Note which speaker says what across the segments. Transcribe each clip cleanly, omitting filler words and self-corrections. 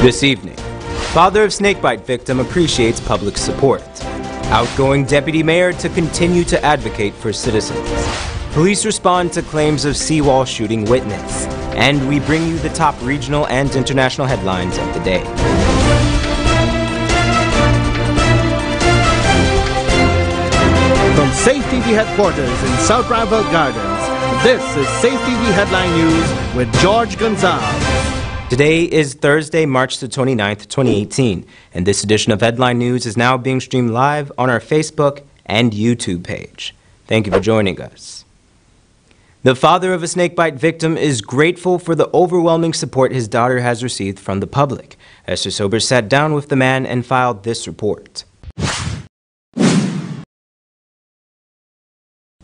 Speaker 1: This evening, father of snakebite victim appreciates public support. Outgoing deputy mayor to continue to advocate for citizens. Police respond to claims of seawall shooting witness. And we bring you the top regional and international headlines of the day.
Speaker 2: From Safe TV headquarters in South Rival Gardens, this is Safe TV Headline News with George Gonzalez.
Speaker 1: Today is Thursday, March the 29th, 2018, and this edition of Headline News is now being streamed live on our Facebook and YouTube page. Thank you for joining us. The father of a snakebite victim is grateful for the overwhelming support his daughter has received from the public. Esther Sobers sat down with the man and filed this report.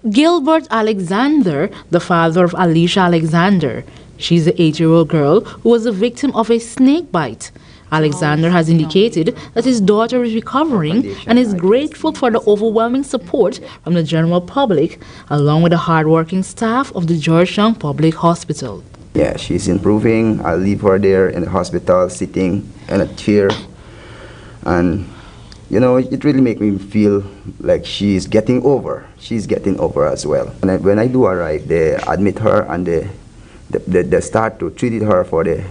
Speaker 3: Gilbert Alexander, the father of Alicia Alexander. She's the 8-year-old girl who was a victim of a snake bite. Alexander has indicated that his daughter is recovering and is grateful for the overwhelming support from the general public, along with the hardworking staff of the Georgetown Public Hospital.
Speaker 4: Yeah, she's improving. I leave her there in the hospital, sitting in a chair. And, you know, it really makes me feel like she's getting over. She's getting over as well. And when I do her right, they admit her and they start to treat her for the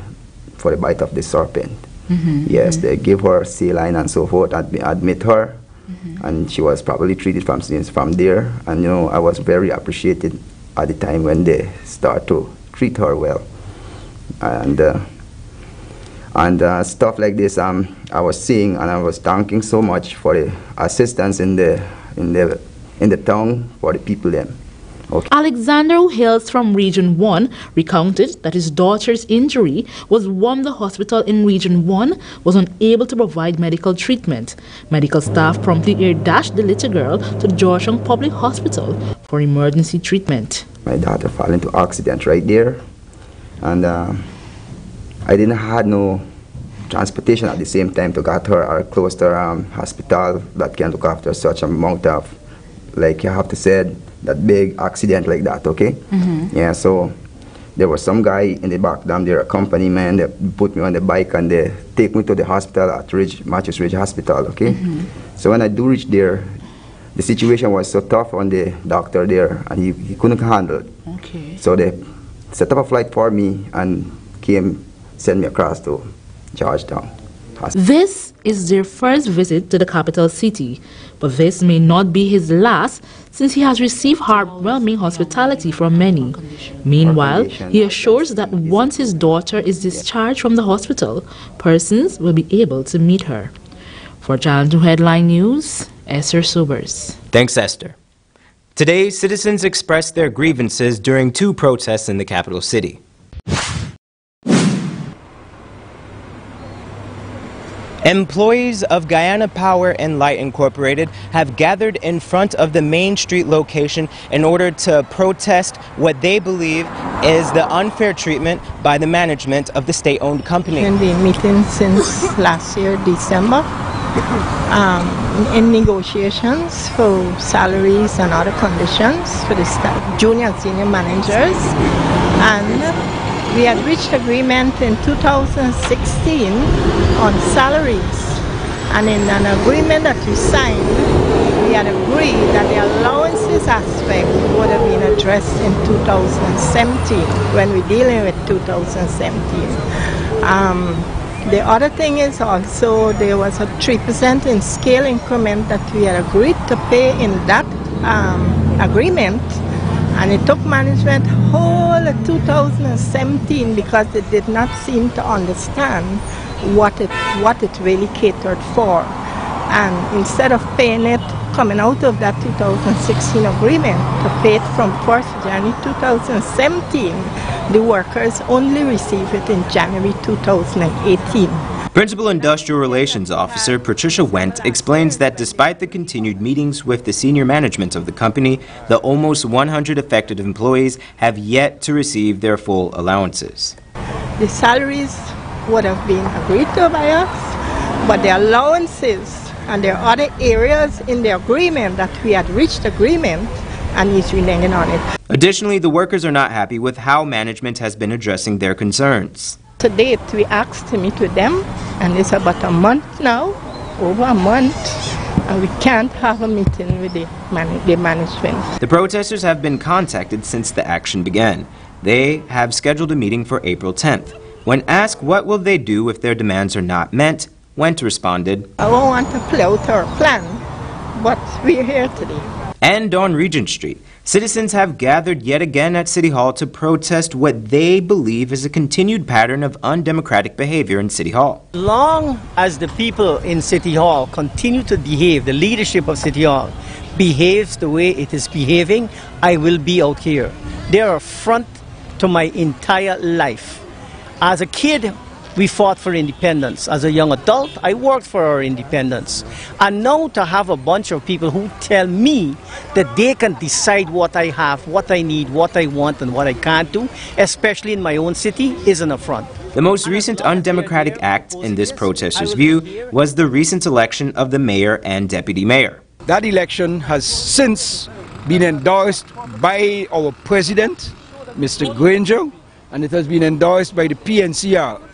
Speaker 4: bite of the serpent. Yes, they give her saline and so forth, admit her, and she was probably treated from there. And you know, I was very appreciated at the time when they start to treat her well, and stuff like this. I was seeing and I was thanking so much for the assistance in the town for the people then. Okay.
Speaker 3: Alexander, who hails from Region 1, recounted that his daughter's injury was one the hospital in Region 1 was unable to provide medical treatment. Medical staff promptly air-dashed the little girl to Georgetown Public Hospital for emergency treatment.
Speaker 4: My daughter fell into accident right there, and I didn't have no transportation at the same time to get her or close to hospital that can look after such amount of, like you have to say, that big accident like that, okay? Yeah, so there was some guy in the back down there, a company man, they put me on the bike and they take me to the hospital at Matthews Ridge Hospital, okay? So when I do reach there, the situation was so tough on the doctor there and he couldn't handle it.
Speaker 3: Okay.
Speaker 4: So they set up a flight for me and sent me across to Georgetown Hospital.
Speaker 3: This is their first visit to the capital city, but this may not be his last, since he has received heartwarming hospitality from many. Meanwhile, he assures that once his daughter is discharged from the hospital, persons will be able to meet her. For Channel 2 Headline News, Esther Sobers.
Speaker 1: Thanks, Esther. Today, citizens expressed their grievances during 2 protests in the capital city. Employees of Guyana Power and Light Incorporated have gathered in front of the Main Street location in order to protest what they believe is the unfair treatment by the management of the state-owned company.
Speaker 5: We've been meeting since last year, December, in negotiations for salaries and other conditions for the staff, junior and senior managers, and we had reached agreement in 2016 on salaries, and in an agreement that we signed, we had agreed that the allowances aspect would have been addressed in 2017 when we're dealing with 2017. The other thing is also there was a 3% in scale increment that we had agreed to pay in that agreement. And it took management whole 2017 because they did not seem to understand what it really catered for. And instead of paying it coming out of that 2016 agreement to pay it from 1st January 2017, the workers only receive it in January 2018.
Speaker 1: Principal Industrial Relations Officer Patricia Wendt explains that despite the continued meetings with the senior management of the company, the almost 100 affected employees have yet to receive their full allowances.
Speaker 5: The salaries would have been agreed to by us, but the allowances and there are other areas in the agreement that we had reached agreement and he's reneging on it.
Speaker 1: Additionally, the workers are not happy with how management has been addressing their concerns.
Speaker 5: To date, we asked to meet with them, and it's about a month now, over a month, and we can't have a meeting with the management.
Speaker 1: The protesters have been contacted since the action began. They have scheduled a meeting for April 10th. When asked what will they do if their demands are not met, Wendt responded,
Speaker 5: I don't want to play out our plan, but we're here today.
Speaker 1: And on Regent Street, citizens have gathered yet again at City Hall to protest what they believe is a continued pattern of undemocratic behavior in City Hall.
Speaker 6: Long as the people in City Hall continue to behave, the leadership of City Hall behaves the way it is behaving, I will be out here. They are a front to my entire life. As a kid, we fought for independence. As a young adult, I worked for our independence. And now to have a bunch of people who tell me that they can decide what I have, what I need, what I want, and what I can't do, especially in my own city, is an affront.
Speaker 1: The most recent undemocratic act, in this protester's view, was the recent election of the mayor and deputy mayor.
Speaker 7: That election has since been endorsed by our president, Mr. Granger, and it has been endorsed by the PNCR.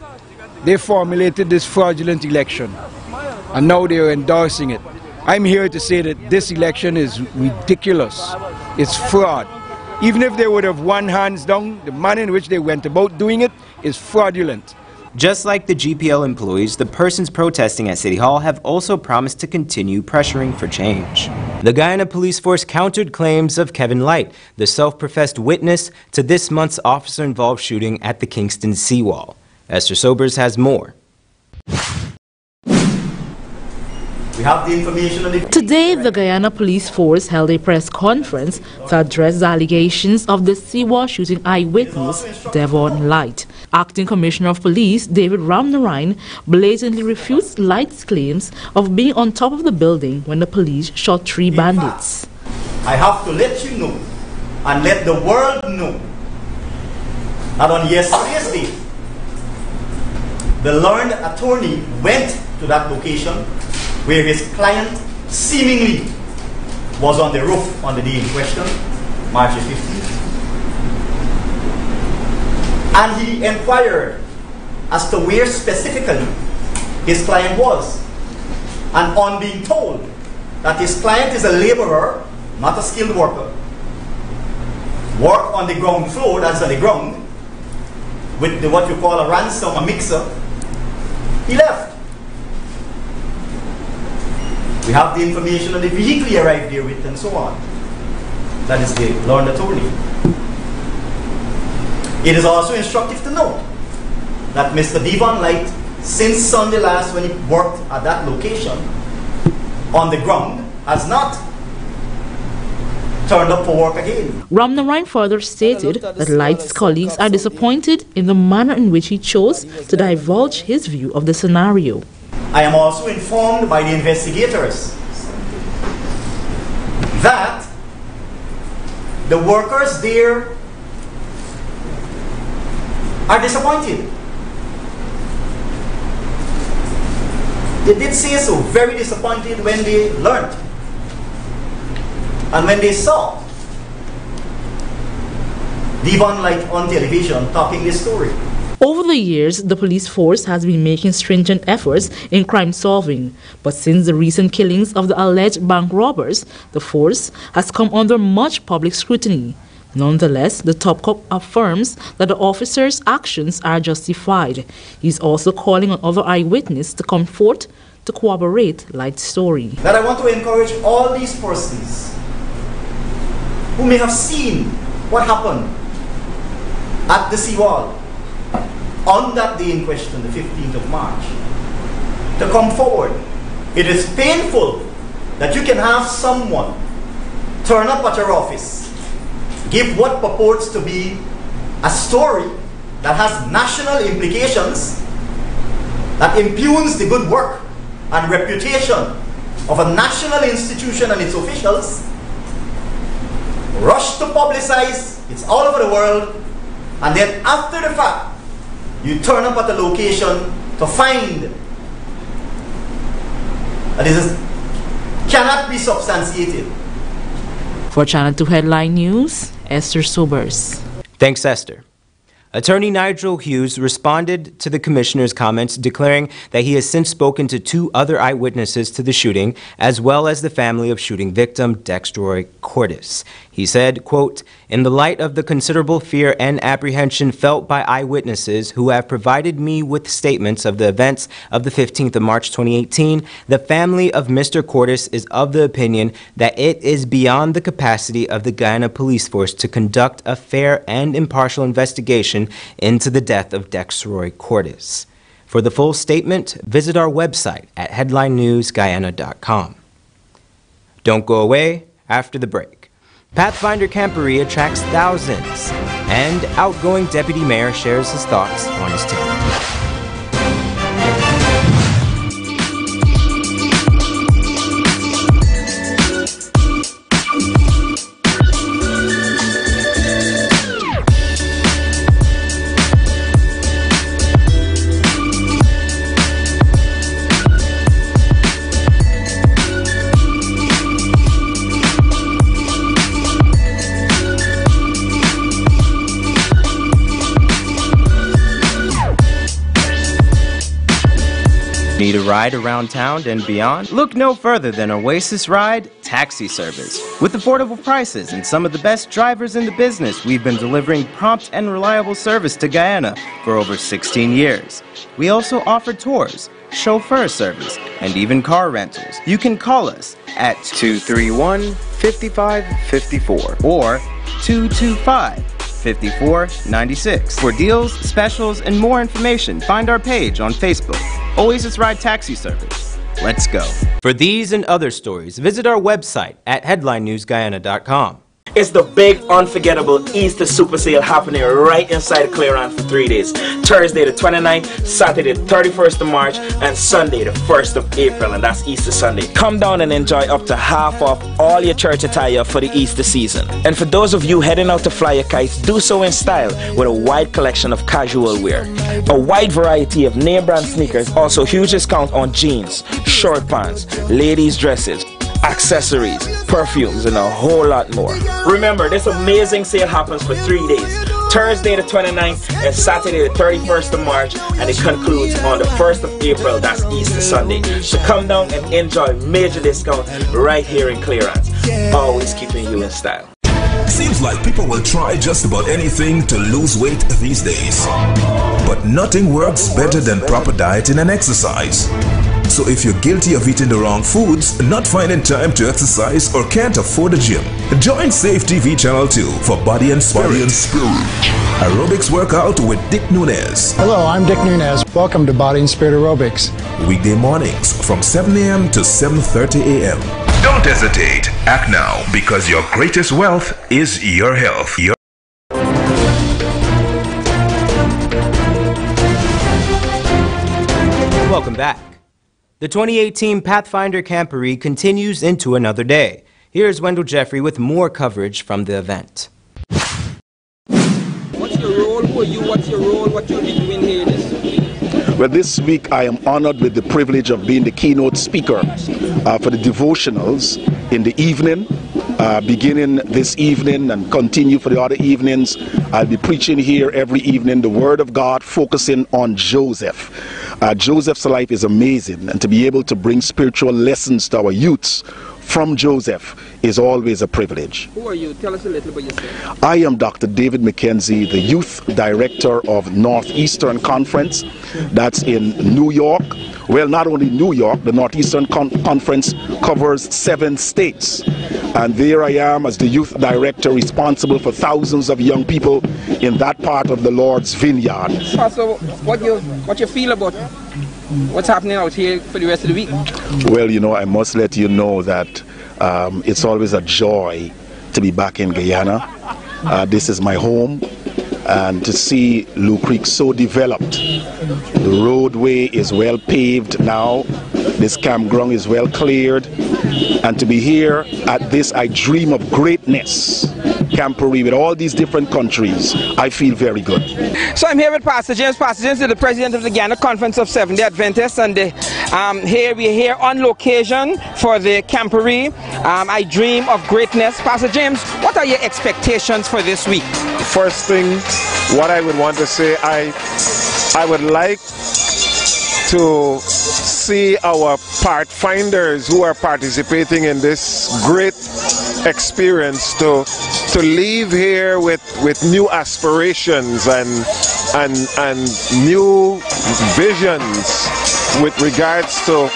Speaker 7: They formulated this fraudulent election, and now they are endorsing it. I'm here to say that this election is ridiculous. It's fraud. Even if they would have won hands down, the manner in which they went about doing it is fraudulent.
Speaker 1: Just like the GPL employees, the persons protesting at City Hall have also promised to continue pressuring for change. The Guyana Police Force countered claims of Kevin Light, the self-professed witness to this month's officer-involved shooting at the Kingston seawall. Esther Sobers has more.
Speaker 8: We have the information on the...
Speaker 3: Today, the Guyana Police Force held a press conference to address the allegations of the seawall shooting eyewitness, Devon Light. Acting Commissioner of Police, David Ramnarine, blatantly refutes Light's claims of being on top of the building when the police shot 3 bandits.
Speaker 8: I have to let you know and let the world know that on yesterday's day, the learned attorney went to that location where his client seemingly was on the roof on the day in question, March 15th. And he inquired as to where specifically his client was. And on being told that his client is a laborer, not a skilled worker, work on the ground floor, that's on the ground, with what you call a ransom, a mixer, he left. We have the information on the vehicle he arrived there with and so on. That is the learned attorney. It is also instructive to note that Mr. Devon Light, since Sunday last when he worked at that location on the ground, has not turned up for work again.
Speaker 3: Ramnarine further stated that Light's colleagues are disappointed in the manner in which he chose to divulge his view of the scenario.
Speaker 8: I am also informed by the investigators that the workers there are disappointed. They did say so, very disappointed when they learned and when they saw Devon Light on television talking this story.
Speaker 3: Over the years, the police force has been making stringent efforts in crime solving, but since the recent killings of the alleged bank robbers, the force has come under much public scrutiny. Nonetheless, the top cop affirms that the officers' actions are justified. He's also calling on other eyewitnesses to come forth to corroborate Light's story.
Speaker 8: That I want to encourage all these persons who may have seen what happened at the seawall on that day in question, the 15th of March, to come forward. It is painful that you can have someone turn up at your office, give what purports to be a story that has national implications, that impugns the good work and reputation of a national institution and its officials, rush to publicize, it's all over the world, and then after the fact, you turn up at a location to find that this cannot be substantiated.
Speaker 3: For Channel 2 Headline News, Esther Sobers.
Speaker 1: Thanks, Esther. Attorney Nigel Hughes responded to the commissioner's comments, declaring that he has since spoken to 2 other eyewitnesses to the shooting, as well as the family of shooting victim Dextroy Cordes. He said, quote, "In the light of the considerable fear and apprehension felt by eyewitnesses who have provided me with statements of the events of the 15th of March 2018, the family of Mr. Cordes is of the opinion that it is beyond the capacity of the Guyana Police Force to conduct a fair and impartial investigation into the death of Dextroy Cordes." For the full statement, visit our website at headlinenewsguyana.com. Don't go away after the break. Pathfinder Camporee attracts thousands, and outgoing Deputy Mayor shares his thoughts on his tenure. Need a ride around town and beyond? Look no further than Oasis Ride taxi service. With affordable prices and some of the best drivers in the business, we've been delivering prompt and reliable service to Guyana for over 16 years. We also offer tours, chauffeur service, and even car rentals. You can call us at 231-5554 or 225-5496. For deals, specials, and more information, find our page on Facebook, Oasis Ride Taxi Service. Let's go. For these and other stories, visit our website at headlinenewsguyana.com.
Speaker 9: It's the big, unforgettable Easter Super Sale happening right inside Clearance for 3 days. Thursday the 29th, Saturday the 31st of March, and Sunday the 1st of April, and that's Easter Sunday. Come down and enjoy up to half off all your church attire for the Easter season. And for those of you heading out to fly your kites, do so in style with a wide collection of casual wear. A wide variety of name brand sneakers, also huge discount on jeans, short pants, ladies' dresses, accessories, perfumes, and a whole lot more. Remember, this amazing sale happens for 3 days. Thursday the 29th and Saturday the 31st of March, and it concludes on the 1st of April, that's Easter Sunday. So come down and enjoy major discount right here in Clearance. Always keeping you in style.
Speaker 10: Seems like people will try just about anything to lose weight these days. But nothing works better than proper dieting and exercise. So if you're guilty of eating the wrong foods, not finding time to exercise, or can't afford a gym, join Safe TV Channel 2 for Body and Spirit. Aerobics workout with Dick Nunez.
Speaker 11: Hello, I'm Dick Nunez. Welcome to Body and Spirit Aerobics.
Speaker 10: Weekday mornings from 7 a.m. to 7:30 a.m. Don't hesitate. Act now, because your greatest wealth is your health.
Speaker 1: Welcome back. The 2018 Pathfinder Camporee continues into another day. Here's Wendell Jeffrey with more coverage from the event.
Speaker 12: What's your role? Who are you? What's your role? What you'll be doing here this week?
Speaker 13: Well, this week I am honored with the privilege of being the keynote speaker for the devotionals in the evening. Beginning this evening and continue for the other evenings. I'll be preaching here every evening the Word of God, focusing on Joseph. Joseph's life is amazing, and to be able to bring spiritual lessons to our youths from Joseph is always a privilege.
Speaker 12: Who are you? Tell us a little about yourself.
Speaker 13: I am Dr. David McKenzie, the Youth Director of Northeastern Conference. That's in New York. Well, not only New York, the Northeastern Conference covers 7 states. And there I am as the Youth Director, responsible for thousands of young people in that part of the Lord's vineyard.
Speaker 12: So what you feel about what's happening out here for the rest of the week?
Speaker 13: Well, you know, I must let you know that it's always a joy to be back in Guyana. This is my home, and to see Lou Creek so developed. The roadway is well paved now. This campground is well cleared. And to be here at this, I dream of greatness, Camporee, with all these different countries, I feel very good.
Speaker 12: So I'm here with Pastor James. Pastor James is the president of the Guyana Conference of Seventh-day Adventists, and the Here we're here on location for the camporee. I dream of greatness. Pastor James, what are your expectations for this week?
Speaker 14: First thing, what I would want to say, I would like to see our pathfinders who are participating in this great experience to leave here with new aspirations and new visions with regards to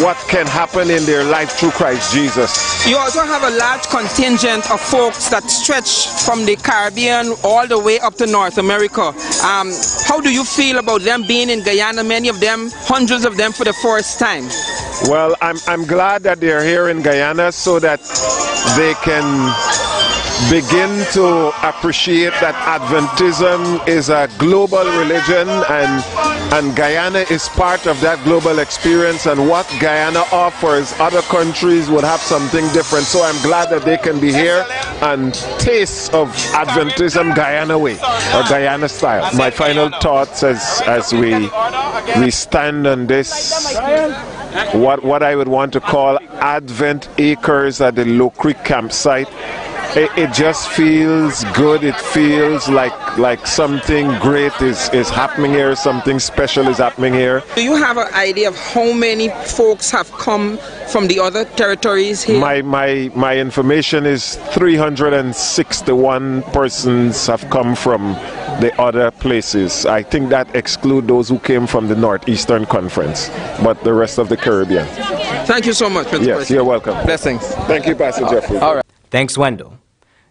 Speaker 14: what can happen in their life through Christ Jesus.
Speaker 12: You also have a large contingent of folks that stretch from the Caribbean all the way up to North America. How do you feel about them being in Guyana, many of them, hundreds of them for the first time?
Speaker 14: Well, I'm glad that they're here in Guyana so that they can begin to appreciate that Adventism is a global religion and Guyana is part of that global experience, and what Guyana offers, other countries would have something different. So I'm glad that they can be here and taste of Adventism Guyana way or Guyana style. My final thoughts as we stand on this, what I would want to call Advent Acres at the Low Creek campsite. It just feels good. It feels like something great is happening here, something special is happening here.
Speaker 12: Do you have an idea of how many folks have come from the other territories here?
Speaker 14: My information is 361 persons have come from the other places. I think that excludes those who came from the Northeastern Conference, but the rest of the Caribbean.
Speaker 12: Thank you so much, Mr.
Speaker 14: Yes,
Speaker 12: President.
Speaker 14: you're welcome.
Speaker 12: Blessings.
Speaker 14: Thank you, Pastor Jeffrey.
Speaker 12: All right.
Speaker 1: Thanks, Wendell.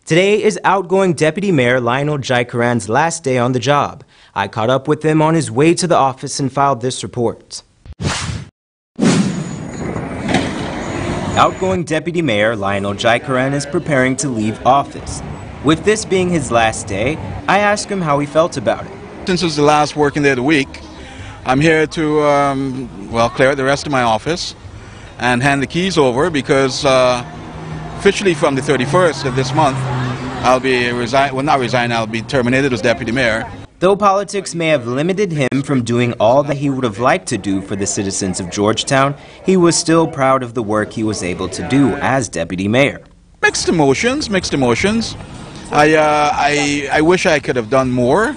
Speaker 1: Today is outgoing Deputy Mayor Lionel Jaikaran's last day on the job. I caught up with him on his way to the office and filed this report. Outgoing Deputy Mayor Lionel Jaikaran is preparing to leave office. With this being his last day, I asked him how he felt about it.
Speaker 15: Since it's the last working day of the week, I'm here to clear out the rest of my office and hand the keys over because officially from the 31st of this month, I'll be I'll be terminated as deputy mayor.
Speaker 1: Though politics may have limited him from doing all that he would have liked to do for the citizens of Georgetown, he was still proud of the work he was able to do as deputy mayor.
Speaker 15: Mixed emotions. I wish I could have done more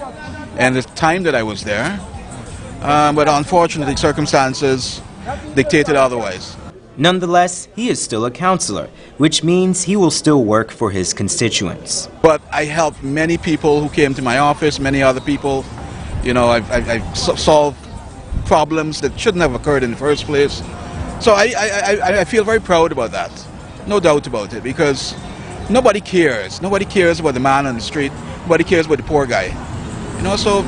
Speaker 15: in the time that I was there, but unfortunately circumstances dictated otherwise.
Speaker 1: Nonetheless, he is still a councillor, which means he will still work for his constituents.
Speaker 15: But I helped many people who came to my office, many other people. You know, I've solved problems that shouldn't have occurred in the first place. So I feel very proud about that. No doubt about it, because nobody cares. Nobody cares about the man on the street. Nobody cares about the poor guy. You know, so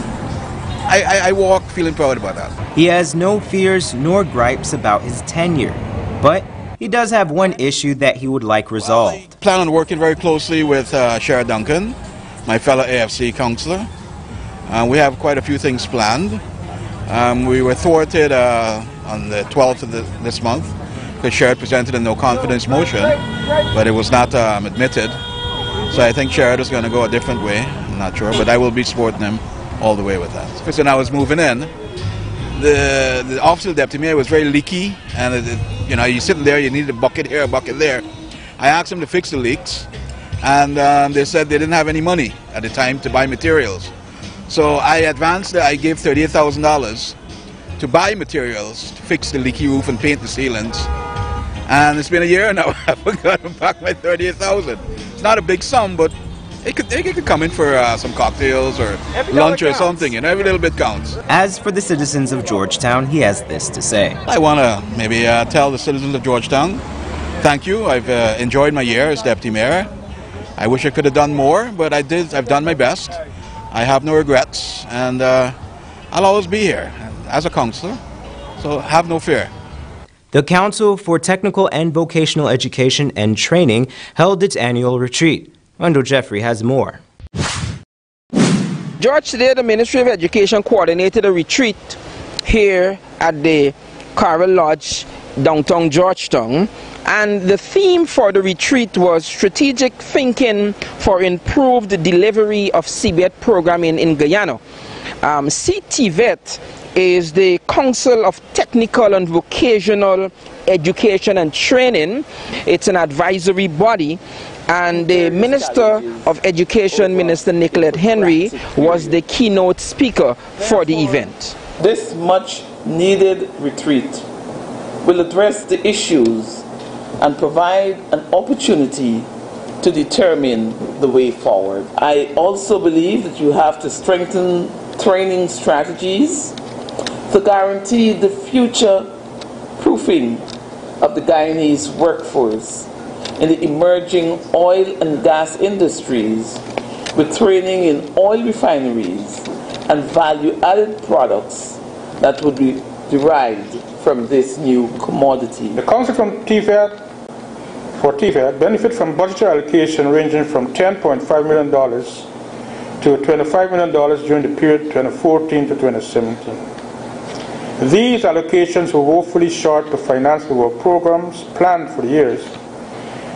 Speaker 15: I walk feeling proud about that.
Speaker 1: He has no fears nor gripes about his tenure. But he does have one issue that he would like resolved.
Speaker 15: I plan on working very closely with Sheriff Duncan, my fellow AFC councillor. We have quite a few things planned. We were thwarted on the 12th of this month because Sheriff presented a no confidence motion, but it was not admitted. So I think Sheriff is going to go a different way. I'm not sure, but I will be supporting him all the way with that. Because when I was moving in, the office of the deputy mayor was very leaky, and you know, you're sitting there, you need a bucket here, a bucket there. I asked them to fix the leaks, and they said they didn't have any money at the time to buy materials. So I gave $38,000 to buy materials to fix the leaky roof and paint the ceilings. And it's been a year now, I haven't gotten back my $38,000. It's not a big sum, but it could come in for some cocktails or lunch or something, and every little bit counts.
Speaker 1: As for the citizens of Georgetown, he has this to say.
Speaker 15: I want to maybe tell the citizens of Georgetown, thank you. I've enjoyed my year as deputy mayor. I wish I could have done more, but I did. I've done my best. I have no regrets, and I'll always be here as a councillor, so have no fear.
Speaker 1: The Council for Technical and Vocational Education and Training held its annual retreat. Wendell Jeffrey has more.
Speaker 12: George, today the Ministry of Education coordinated a retreat here at the Carroll Lodge, downtown Georgetown. And the theme for the retreat was strategic thinking for improved delivery of CBET programming in Guyana. CTVET is the Council of Technical and Vocational Education and Training. It's an advisory body, and the Minister of Education, Minister Nicolette Henry, was the keynote speaker for the event.
Speaker 16: This much needed retreat will address the issues and provide an opportunity to determine the way forward. I also believe that you have to strengthen training strategies to guarantee the future proofing of the Guyanese workforce in the emerging oil and gas industries, with training in oil refineries and value-added products that would be derived from this new commodity.
Speaker 17: The Council for TVET benefit from budgetary allocation ranging from $10.5 million to $25 million during the period 2014 to 2017. These allocations were woefully short to finance the work programs planned for the years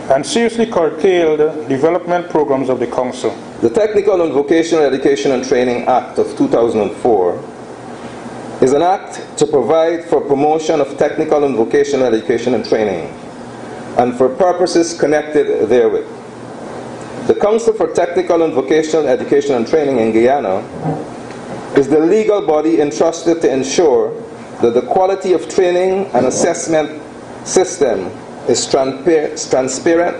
Speaker 17: and seriously curtailed development programs of the Council.
Speaker 18: The Technical and Vocational Education and Training Act of 2004 is an act to provide for promotion of technical and vocational education and training, and for purposes connected therewith. The Council for Technical and Vocational Education and Training in Guyana is the legal body entrusted to ensure that the quality of training and assessment system is transparent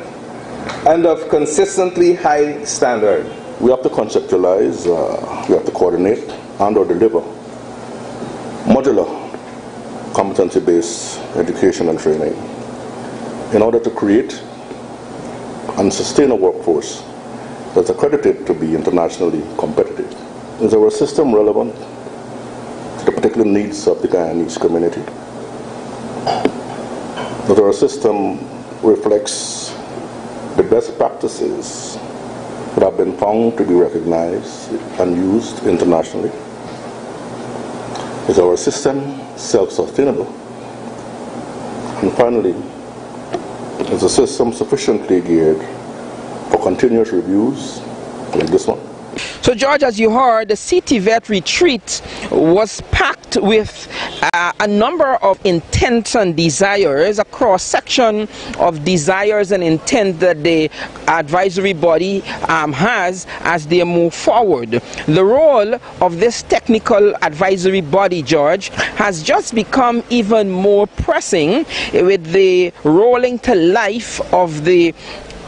Speaker 18: and of consistently high standard.
Speaker 13: We have to conceptualize, we have to coordinate and or deliver modular competency-based education and training in order to create and sustain a workforce that's accredited to be internationally competitive. Is our system relevant to the particular needs of the Guyanese community? That our system reflects the best practices that have been found to be recognized and used internationally? Is our system self-sustainable? And finally, is the system sufficiently geared for continuous reviews like this one?
Speaker 12: So, George, as you heard, the CTVET retreat was packed with a number of intents and desires, a cross-section of desires and intent that the advisory body has as they move forward. The role of this technical advisory body, George, has just become even more pressing with the rolling to life of the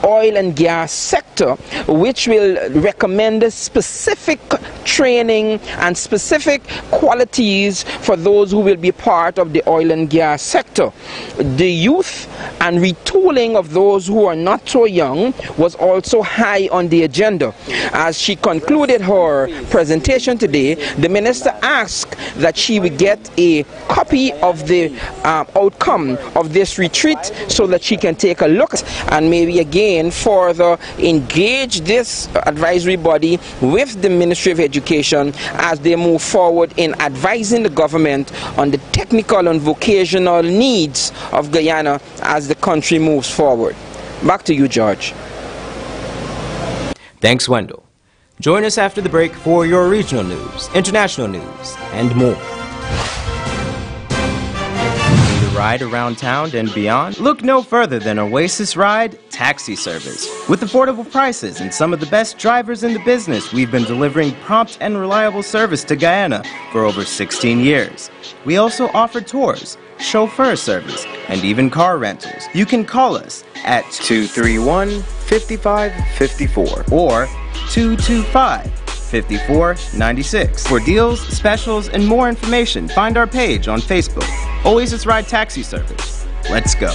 Speaker 12: oil and gas sector, which will recommend specific training and specific qualities for those who will be part of the oil and gas sector. The youth and retooling of those who are not so young was also high on the agenda. As she concluded her presentation today, the minister asked that she would get a copy of the outcome of this retreat so that she can take a look and maybe again further engage this advisory body with the Ministry of Education as they move forward in advising the government on the technical and vocational needs of Guyana as the country moves forward. Back to you, George.
Speaker 1: Thanks, Wendell. Join us after the break for your regional news, international news, and more. Ride around town and beyond? Look no further than Oasis Ride taxi service. With affordable prices and some of the best drivers in the business, we've been delivering prompt and reliable service to Guyana for over 16 years. We also offer tours, chauffeur service, and even car rentals. You can call us at 231-5554 or 225-5496. For deals, specials, and more information, find our page on Facebook, Oasis Ride Taxi Service. Let's go.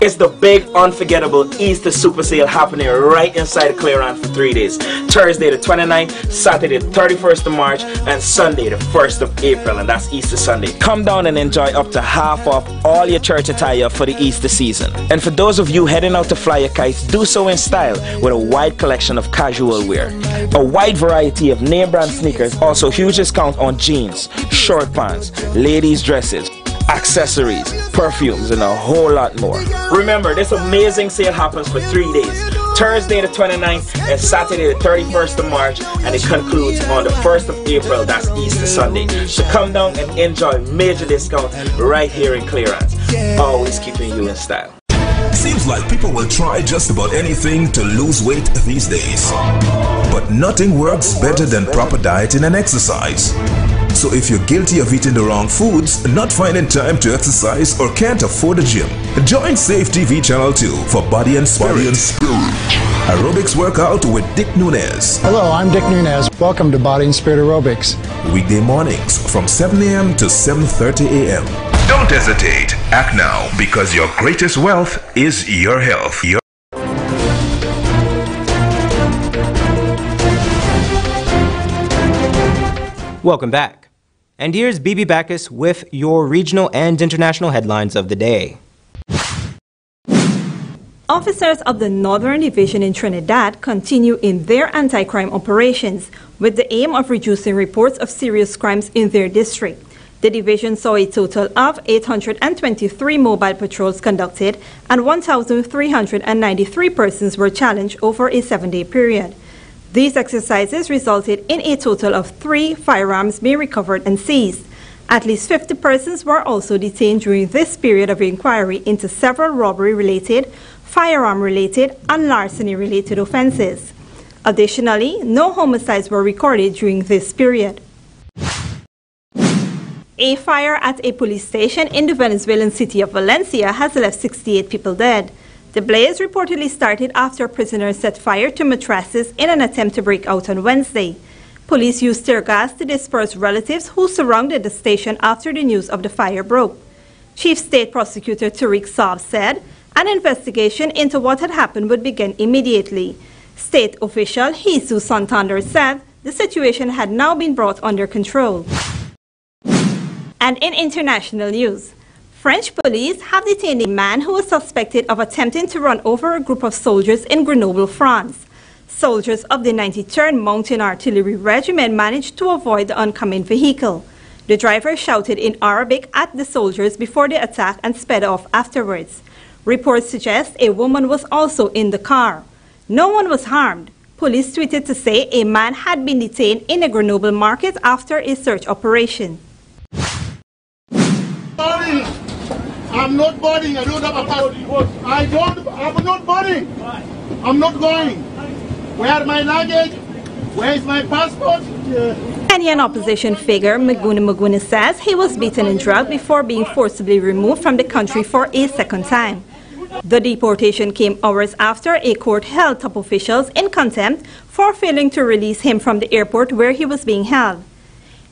Speaker 9: It's the big, unforgettable Easter Super Sale happening right inside Clearance for 3 days. Thursday the 29th, Saturday the 31st of March, and Sunday the 1st of April, and that's Easter Sunday. Come down and enjoy up to half off all your church attire for the Easter season. And for those of you heading out to fly your kites, do so in style with a wide collection of casual wear. A wide variety of name brand sneakers, also huge discount on jeans, short pants, ladies' dresses, accessories, perfumes, and a whole lot more. Remember, this amazing sale happens for 3 days. Thursday the 29th and Saturday the 31st of March, and it concludes on the 1st of April, that's Easter Sunday. So come down and enjoy major discounts right here in Clearance. Always keeping you in style.
Speaker 10: Seems like people will try just about anything to lose weight these days. But nothing works better than proper dieting and exercise. So if you're guilty of eating the wrong foods, not finding time to exercise, or can't afford a gym, join Safe TV Channel 2 for Body and Spirit. Aerobics workout with Dick Nunez.
Speaker 11: Hello, I'm Dick Nunez. Welcome to Body and Spirit Aerobics.
Speaker 10: Weekday mornings from 7 a.m. to 7:30 a.m. Don't hesitate. Act now, because your greatest wealth is your health.
Speaker 1: Welcome back. And here's BB Backus with your regional and international headlines of the day.
Speaker 19: Officers of the Northern Division in Trinidad continue in their anti-crime operations with the aim of reducing reports of serious crimes in their district. The division saw a total of 823 mobile patrols conducted and 1,393 persons were challenged over a 7-day period. These exercises resulted in a total of 3 firearms being recovered and seized. At least 50 persons were also detained during this period of inquiry into several robbery-related, firearm-related, and larceny-related offenses. Additionally, no homicides were recorded during this period. A fire at a police station in the Venezuelan city of Valencia has left 68 people dead. The blaze reportedly started after prisoners set fire to mattresses in an attempt to break out on Wednesday. Police used tear gas to disperse relatives who surrounded the station after the news of the fire broke. Chief State Prosecutor Tariq Saab said an investigation into what had happened would begin immediately. State official Jesus Santander said the situation had now been brought under control. And in international news, French police have detained a man who was suspected of attempting to run over a group of soldiers in Grenoble, France. Soldiers of the 93rd Mountain Artillery Regiment managed to avoid the oncoming vehicle. The driver shouted in Arabic at the soldiers before the attack and sped off afterwards. Reports suggest a woman was also in the car. No one was harmed. Police tweeted to say a man had been detained in a Grenoble market after a search operation.
Speaker 20: I'm not boarding. I don't have a passport. I'm not boarding. I'm not going. Where are my luggage? Where is my passport?
Speaker 19: Kenyan opposition figure Maguna says he was beaten and drugged before being forcibly removed from the country for a second time. The deportation came hours after a court held top officials in contempt for failing to release him from the airport where he was being held.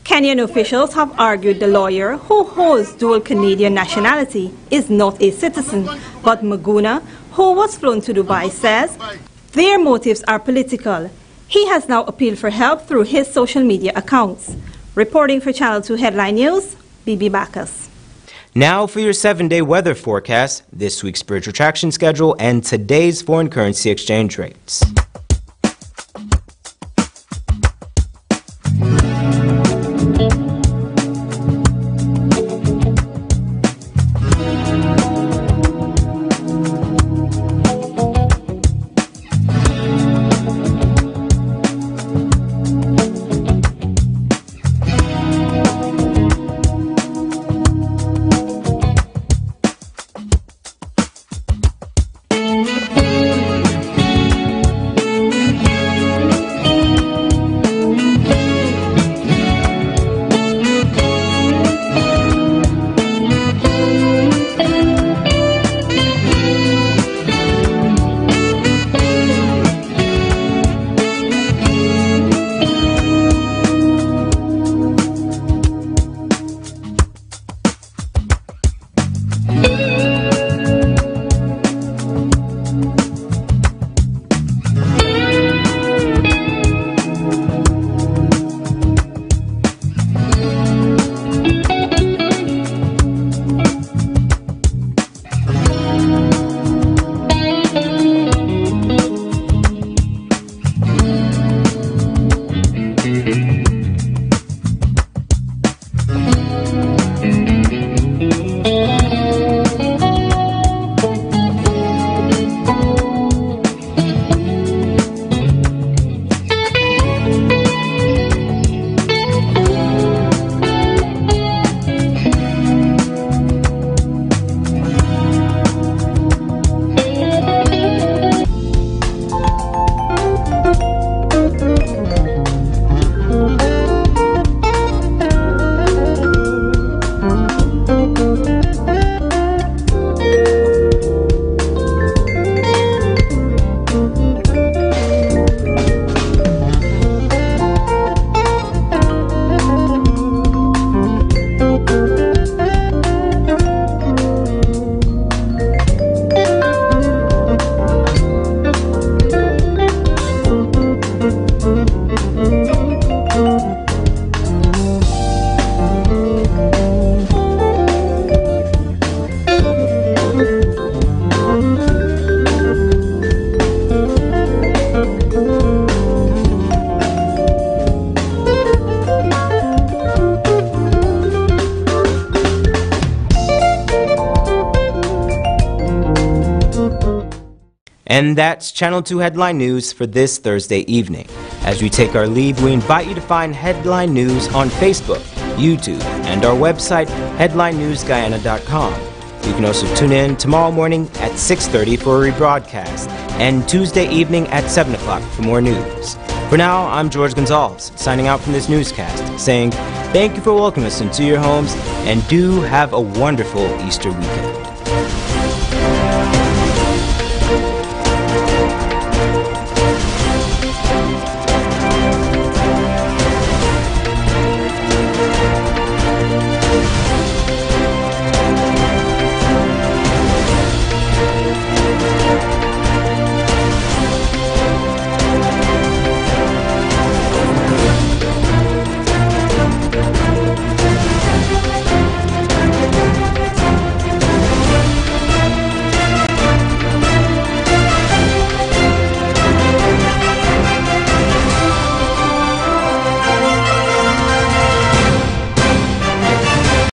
Speaker 19: Kenyan officials have argued the lawyer, who holds dual Canadian nationality, is not a citizen, but Maguna, who was flown to Dubai, says their motives are political. He has now appealed for help through his social media accounts. Reporting for Channel 2 Headline News, BB Backus.
Speaker 1: Now for your 7-day weather forecast, this week's spiritual traction schedule, and today's foreign currency exchange rates. And that's Channel 2 Headline News for this Thursday evening. As we take our leave, we invite you to find Headline News on Facebook, YouTube, and our website, headlinenewsguyana.com. You can also tune in tomorrow morning at 6:30 for a rebroadcast, and Tuesday evening at 7 o'clock for more news. For now, I'm George Gonzalez, signing out from this newscast, saying thank you for welcoming us into your homes, and do have a wonderful Easter weekend.